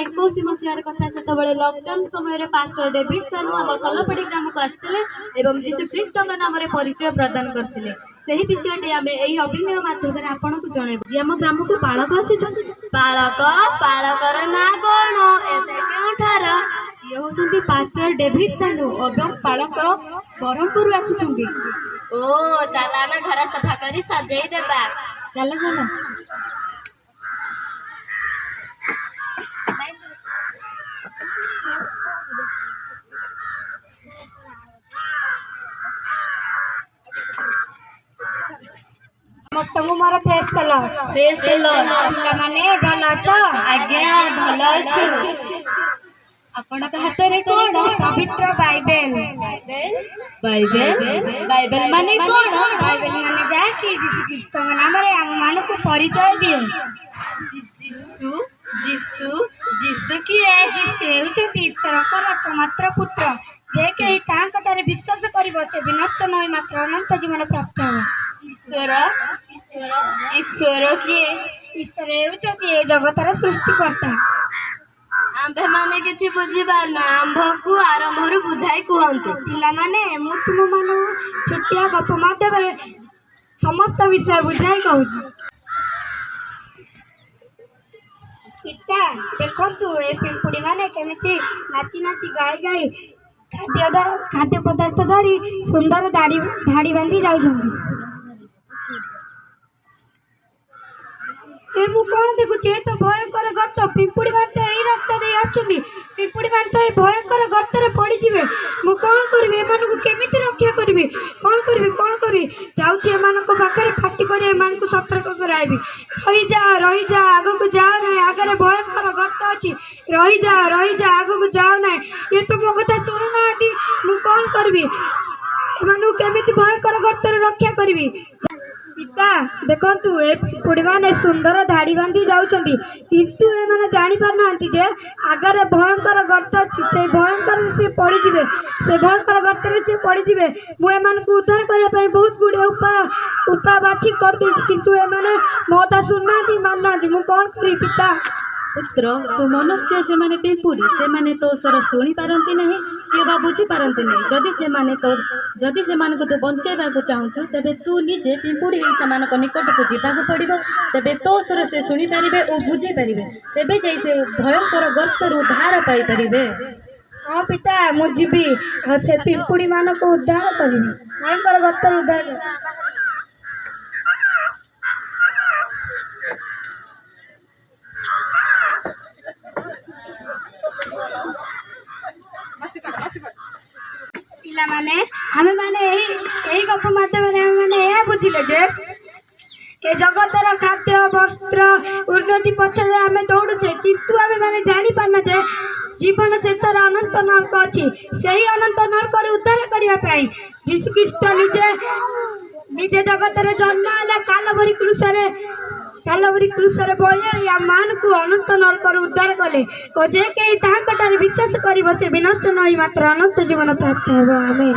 2021 मसीहार कथा से लॉकडाउन समय पास्टर डेविड सानू आम सल्लपड़ी ग्राम को आसते एवं जीशु ख्रीष्ट नाम परिचय प्रदान करते से विषय आम यही अभिनय माध्यम आपन को जनइबू जी आम ग्राम को पालक आसुच्च पालक पालकर ना कौन ऐसे क्योंठार ये होती पास्टर डेविड सानू एवं पालक ब्रह्मपुर आसुच्च ओ चल आम घर सफा कर सजई देबा चल चल समस्त मोर प्रेस कल माने भल अछ आज्ञा भल अच्छु आपण हाथ रे कोन पवित्र बाइबल बाइबल बाइबल माने कोन बाइबल माने जा कि यीशु ख्रीष्ट नाम रे हम मान को परिचय दिए यीशु यीशु यीशु किए यीशु हेउछति ईश्वर को एकमात्र पुत्र जे के तांकटारे विश्वास करिवो से विनष्ट नय मात्र अनंत जीवन प्राप्त हो ईश्वर ईश्वर ईश्वर किए ईश्वर हेउछति ए जगतर सृष्टिकर्ता आंबे माने किछि बुझी पारना आंभ को आरंभ रु बुझाई कहंतु पिला माने मु तुम मानो छोटिया गप माध्यम रे समस्त विषय बुझाई कहूची पिता देखंतु ए पिंपुड़ी माने केमिति नाची नाची गाई गाई खाद्य पदार्थ धरी सुंदर धाड़ी बांधी जाउछंती ए मु कौन देखुचे तो भयंकर गर्त पिंपुड़ी मानते एई रास्ता दे आछुंदी पिंपुड़ी मानते ए भयंकर गर्त रे पड़ी जिवे मु कौन करबे एमान को केमिति रक्षा करबे कौन करबे जाउचे एमान को पाखरे फाटी करे एमान को सतर्क कराइबी रही जा आगो को जाओ ना आगे भयंकर गर्त अछि रही जा आगो को जाओ ना ये तो मो कथा सुनु नाटी मु कौन करबी एमान को केमिति भयंकर गर्त रे रक्षा करबी पिता देखंतु ए पुड़ी माने सुंदर धाड़ी बांधी जाउछंती किंतु ए माने जानि पार नांती जे आगरे भयंकर गर्त अछि से भयंकर से पड़ी जिवे से भयंकर गर्त रे से पड़ी जिवे मु ए मान को उद्धार करे पई बहुत गुडे उपा बाची कर दी किंतु ए माने मोता सुननाती माननाती मु कोन करी पिता पुत्र तू मनुष्य से माने पिंपुड़ी से माने तो स्वर शुणी पारंती नहीं कि बा बुझी पारंती नहीं जदि से माने को तू बंचेबा को चाहतु तबे तू निजे पिंपुड़ी हे समान को निकट को जीवा को पड़िबो तबे तो स्वर से शुणी पारिबे ओ बुझी पारिबे तबे जै से भयंकर गर्त रु उद्धार पाई पारिबे हां पिता मु जीबी से पिंपुड़ी मान को उद्धार करिबी भयंकर गर्त रु उद्धार माने हमें माने यही गप माध्यम माने यह बुझिले जे ए जगतर खाद्य वस्त्र उन्नति पछरे आम दौड़ुचे किंतु आम माने जानी पारना जे जीवन शेषर अनंत नरक अच्छी से अनंत नरक उद्धार करने यीशु ख्रीष्ट निजे जगतर जन्म है कालवरी क्रूसरे बलिया या मान को अनंत नरक उद्धार कले और जे के तांकटारे विश्वास करिवो से विनष्ट नय मात्र अनंत जीवन प्राप्त हेबो आमेन।